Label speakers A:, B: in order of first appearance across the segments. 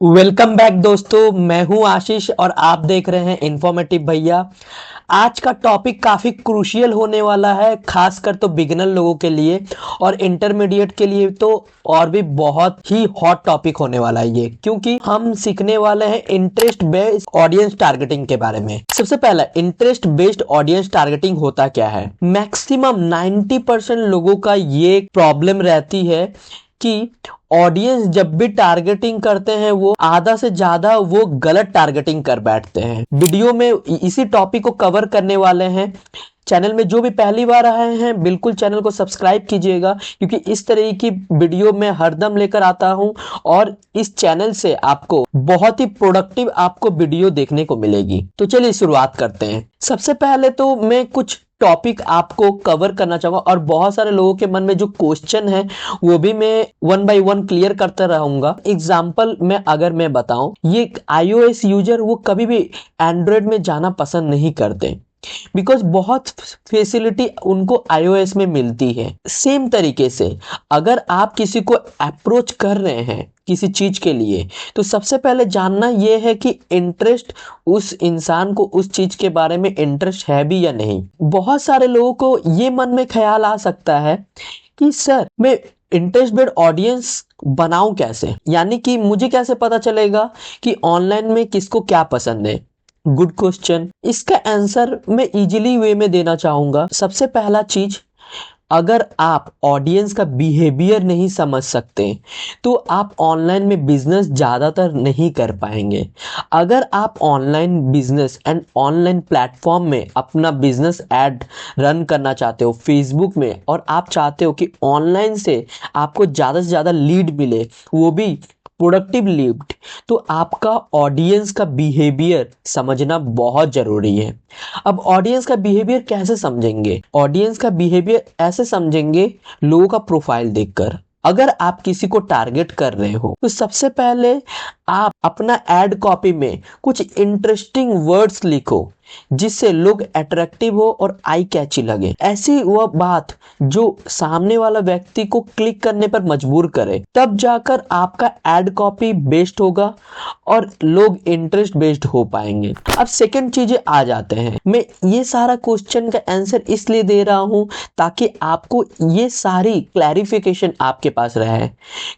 A: Welcome back दोस्तों, मैं हूं आशीष और आप देख रहे हैं इन्फॉर्मेटिव भैया। आज का टॉपिक काफी क्रूशियल होने वाला है, खासकर तो बिगिनर लोगों के लिए और इंटरमीडिएट के लिए तो और भी बहुत ही हॉट टॉपिक होने वाला है ये, क्योंकि हम सीखने वाले हैं इंटरेस्ट बेस्ड ऑडियंस टारगेटिंग के बारे में। सबसे पहला, इंटरेस्ट बेस्ड ऑडियंस टारगेटिंग होता क्या है। मैक्सिमम 90% लोगों का ये प्रॉब्लम रहती है कि ऑडियंस जब भी टारगेटिंग करते हैं वो आधा से ज्यादा वो गलत टारगेटिंग कर बैठते हैं। वीडियो में इसी टॉपिक को कवर करने वाले हैं। चैनल में जो भी पहली बार आए हैं बिल्कुल चैनल को सब्सक्राइब कीजिएगा, क्योंकि इस तरह की वीडियो मैं हरदम लेकर आता हूं और इस चैनल से आपको बहुत ही प्रोडक्टिव आपको वीडियो देखने को मिलेगी। तो चलिए शुरुआत करते हैं। सबसे पहले तो मैं कुछ टॉपिक आपको कवर करना चाहूंगा और बहुत सारे लोगों के मन में जो क्वेश्चन है वो भी मैं वन बाय वन क्लियर करता रहूंगा। एग्जाम्पल में अगर मैं बताऊं, ये iOS यूजर वो कभी भी एंड्रॉयड में जाना पसंद नहीं करते, बिकॉज बहुत फैसिलिटी उनको iOS में मिलती है। सेम तरीके से अगर आप किसी को अप्रोच कर रहे हैं किसी चीज के लिए, तो सबसे पहले जानना यह है कि इंटरेस्ट उस इंसान को उस चीज के बारे में इंटरेस्ट है भी या नहीं। बहुत सारे लोगों को ये मन में ख्याल आ सकता है कि सर मैं इंटरेस्ट बेस्ड ऑडियंस बनाऊं कैसे, यानी कि मुझे कैसे पता चलेगा कि ऑनलाइन में किसको क्या पसंद है। Good question. इसका आंसर मैं इजीली वे में देना चाहूंगा। सबसे पहला चीज, अगर आप ऑडियंस का बिहेवियर नहीं समझ सकते तो आप ऑनलाइन में बिजनेस ज्यादातर नहीं कर पाएंगे। अगर आप online business and online platform में अपना बिजनेस ऐड रन करना चाहते हो फेसबुक में, और आप चाहते हो कि ऑनलाइन से आपको ज्यादा से ज्यादा लीड मिले, वो भी प्रोडक्टिव लीड, तो आपका ऑडियंस का बिहेवियर समझना बहुत जरूरी है। अब ऑडियंस का बिहेवियर कैसे समझेंगे? ऑडियंस का बिहेवियर ऐसे समझेंगे लोगों का प्रोफाइल देखकर। अगर आप किसी को टारगेट कर रहे हो तो सबसे पहले आप अपना एड कॉपी में कुछ इंटरेस्टिंग वर्ड्स लिखो जिससे लोग अट्रैक्टिव हो और आई कैची लगे। ऐसी वह बात जो सामने वाला व्यक्ति को क्लिक करने पर मजबूर करे, तब जाकर आपका एड कॉपी बेस्ड होगा और लोग इंटरेस्ट बेस्ड हो पाएंगे। अब सेकंड चीजें आ जाते हैं। मैं ये सारा क्वेश्चन का आंसर इसलिए दे रहा हूं ताकि आपको ये सारी क्लैरिफिकेशन आपके पास रहे,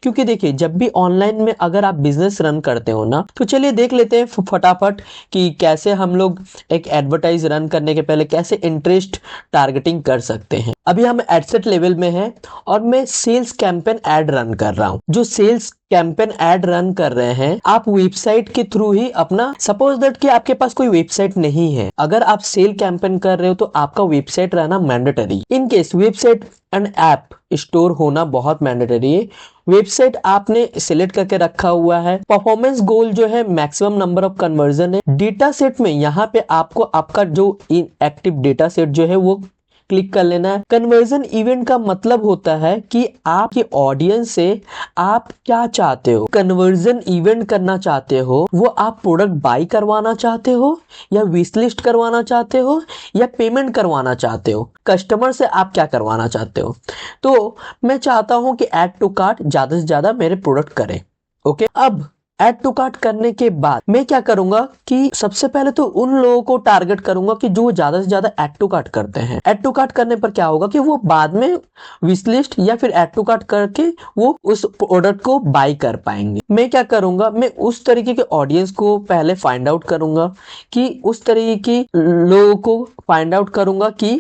A: क्योंकि देखिए जब भी ऑनलाइन में अगर आप बिजनेस रन करते हो ना, तो चलिए देख लेते हैं फटाफट कि कैसे हम लोग एक एडवर्टाइज रन करने के पहले कैसे इंटरेस्ट टारगेटिंग कर सकते हैं। अभी हम एडसेट लेवल में हैं और मैं सेल्स कैंपेन ऐड रन कर रहा हूं। जो सेल्स कैंपेन ऐड रन कर रहे हैं आप वेबसाइट के थ्रू ही अपना, सपोज दैट कि आपके पास कोई वेबसाइट नहीं है, अगर आप सेल कैंपेन कर रहे हो तो आपका वेबसाइट रहना mandatory. In case website and app store होना बहुत मैंडेटरी है। वेबसाइट आपने सिलेक्ट करके रखा हुआ है। परफॉर्मेंस गोल जो है मैक्सिमम नंबर ऑफ कन्वर्जन है। डेटा सेट में यहाँ पे आपको आपका जो एक्टिव डेटा सेट जो है वो क्लिक कर लेना है। कन्वर्जन इवेंट का मतलब होता है कि आपके ऑडियंस से आप क्या चाहते हो। कन्वर्जन इवेंट करना चाहते हो, वो आप प्रोडक्ट बाई करवाना चाहते हो या विश लिस्ट करवाना चाहते हो या पेमेंट करवाना चाहते हो, कस्टमर से आप क्या करवाना चाहते हो। तो मैं चाहता हूं कि ऐड टू कार्ट ज्यादा से ज्यादा मेरे प्रोडक्ट करें। ओके, अब ऐड टू कार्ट करने के बाद मैं क्या करूंगा कि सबसे पहले तो उन लोगों को टारगेट करूंगा कि जो ज्यादा से ज्यादा ऐड टू कार्ट करते हैं। ऐड टू कार्ट करने पर क्या होगा कि वो बाद में विश लिस्ट या फिर ऐड टू कार्ट करके वो उस प्रोडक्ट को बाई कर पाएंगे। मैं क्या करूंगा, मैं उस तरीके के ऑडियंस को पहले फाइंड आउट करूंगा कि उस तरीके के लोगों को फाइंड आउट करूंगा कि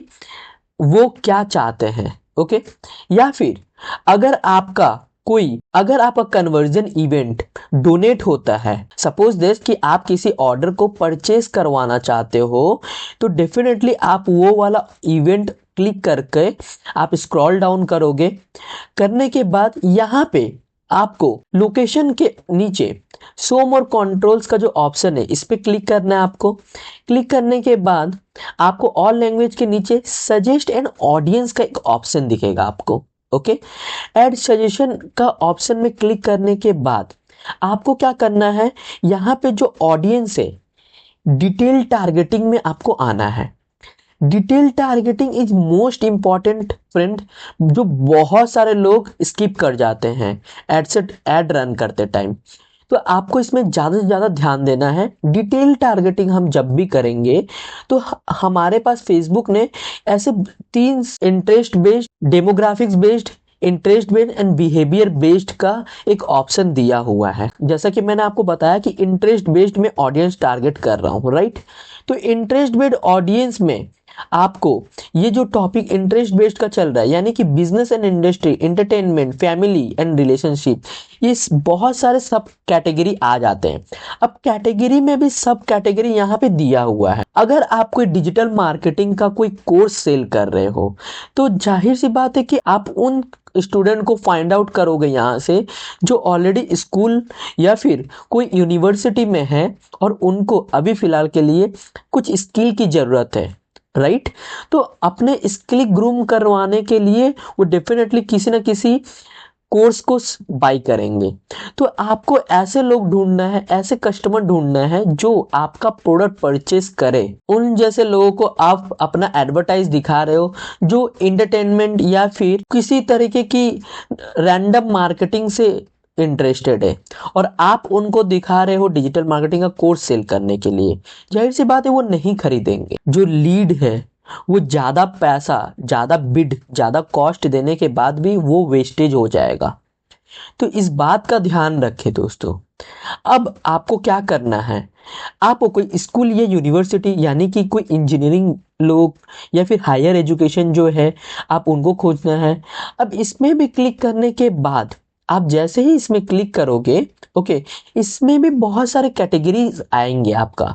A: वो क्या चाहते हैं। ओके, या फिर अगर आपका कन्वर्जन इवेंट डोनेट होता है, सपोज दिस कि आप किसी ऑर्डर को परचेस करवाना चाहते हो, तो डेफिनेटली आप वो वाला इवेंट क्लिक करके आप स्क्रॉल डाउन करोगे। करने के बाद यहाँ पे आपको लोकेशन के नीचे शो मोर कंट्रोल्स का जो ऑप्शन है इस पे क्लिक करना है। आपको क्लिक करने के बाद आपको ऑल लैंग्वेज के नीचे सजेस्ट एन ऑडियंस का एक ऑप्शन दिखेगा आपको। ओके, ऐड सजेशन का ऑप्शन में क्लिक करने के बाद आपको क्या करना है, यहाँ पे जो ऑडियंस है डिटेल टारगेटिंग में आपको आना है। Detail targeting is most important friend, जो बहुत सारे लोग स्किप कर जाते हैं एड रन करते टाइम। तो आपको इसमें ज़्यादा से ज़्यादा ध्यान देना है। डिटेल टारगेटिंग हम जब भी करेंगे तो हमारे पास फेसबुक ने ऐसे 3 interest based, demographics based, interest based and behaviour based का एक ऑप्शन दिया हुआ है। जैसा कि मैंने आपको बताया कि इंटरेस्ट बेस्ड में ऑडियंस टारगेट कर रहा हूँ, राइट। तो इंटरेस्ट बेस्ड ऑडियंस में आपको ये जो टॉपिक इंटरेस्ट बेस्ड का चल रहा है, यानी कि business and industry, entertainment, family and relationship, ये बहुत सारे सब कैटेगरी आ जाते हैं। अब कैटेगरी में भी सब कैटेगरी यहाँ पे दिया हुआ है। अगर आप कोई डिजिटल मार्केटिंग का कोई कोर्स सेल कर रहे हो तो जाहिर सी बात है कि आप उन स्टूडेंट को फाइंड आउट करोगे यहाँ से जो ऑलरेडी स्कूल या फिर कोई यूनिवर्सिटी में है और उनको अभी फिलहाल के लिए कुछ स्किल की ज़रूरत है, राइट। तो अपने स्किल ग्रूम करवाने के लिए वो डेफिनेटली किसी ना किसी कोर्स को बाय करेंगे। तो आपको ऐसे लोग ढूंढना है, ऐसे कस्टमर ढूंढना है जो आपका प्रोडक्ट परचेस करे। उन जैसे लोगों को आप अपना एडवर्टाइज दिखा रहे हो जो एंटरटेनमेंट या फिर किसी तरीके की रैंडम मार्केटिंग से इंटरेस्टेड है और आप उनको दिखा रहे हो डिजिटल मार्केटिंग का कोर्स सेल करने के लिए, जाहिर सी बात है वो नहीं खरीदेंगे। जो लीड है वो ज़्यादा पैसा, ज़्यादा बिड, ज़्यादा कॉस्ट देने के बाद भी वो वेस्टेज हो जाएगा। तो इस बात का ध्यान रखें दोस्तों। अब आपको क्या करना है, आपको कोई स्कूल या यूनिवर्सिटी यानी कि कोई इंजीनियरिंग लोग या फिर हायर एजुकेशन जो है आप उनको खोजना है। अब इसमें भी क्लिक करने के बाद आप जैसे ही इसमें क्लिक करोगे, ओके, इसमें भी बहुत सारे कैटेगरीज आएंगे। आपका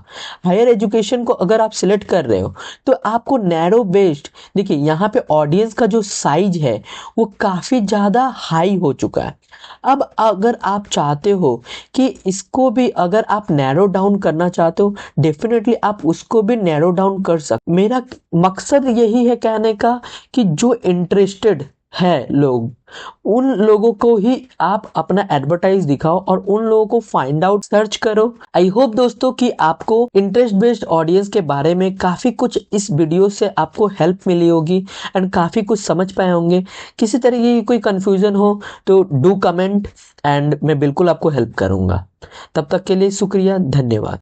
A: हायर एजुकेशन को अगर आप सिलेक्ट कर रहे हो तो आपको नैरो बेस्ड, देखिए यहाँ पे ऑडियंस का जो साइज है वो काफ़ी ज़्यादा हाई हो चुका है। अब अगर आप चाहते हो कि इसको भी अगर आप नैरो डाउन करना चाहते हो, डेफिनेटली आप उसको भी नैरो डाउन कर सकते। मेरा मकसद यही है कहने का कि जो इंटरेस्टेड है लोग, उन लोगों को ही आप अपना एडवर्टाइज दिखाओ और उन लोगों को फाइंड आउट सर्च करो। आई होप दोस्तों कि आपको इंटरेस्ट बेस्ड ऑडियंस के बारे में काफ़ी कुछ इस वीडियो से आपको हेल्प मिली होगी एंड काफ़ी कुछ समझ पाए होंगे। किसी तरीके की कोई कंफ्यूजन हो तो डू कमेंट एंड मैं बिल्कुल आपको हेल्प करूँगा। तब तक के लिए शुक्रिया, धन्यवाद।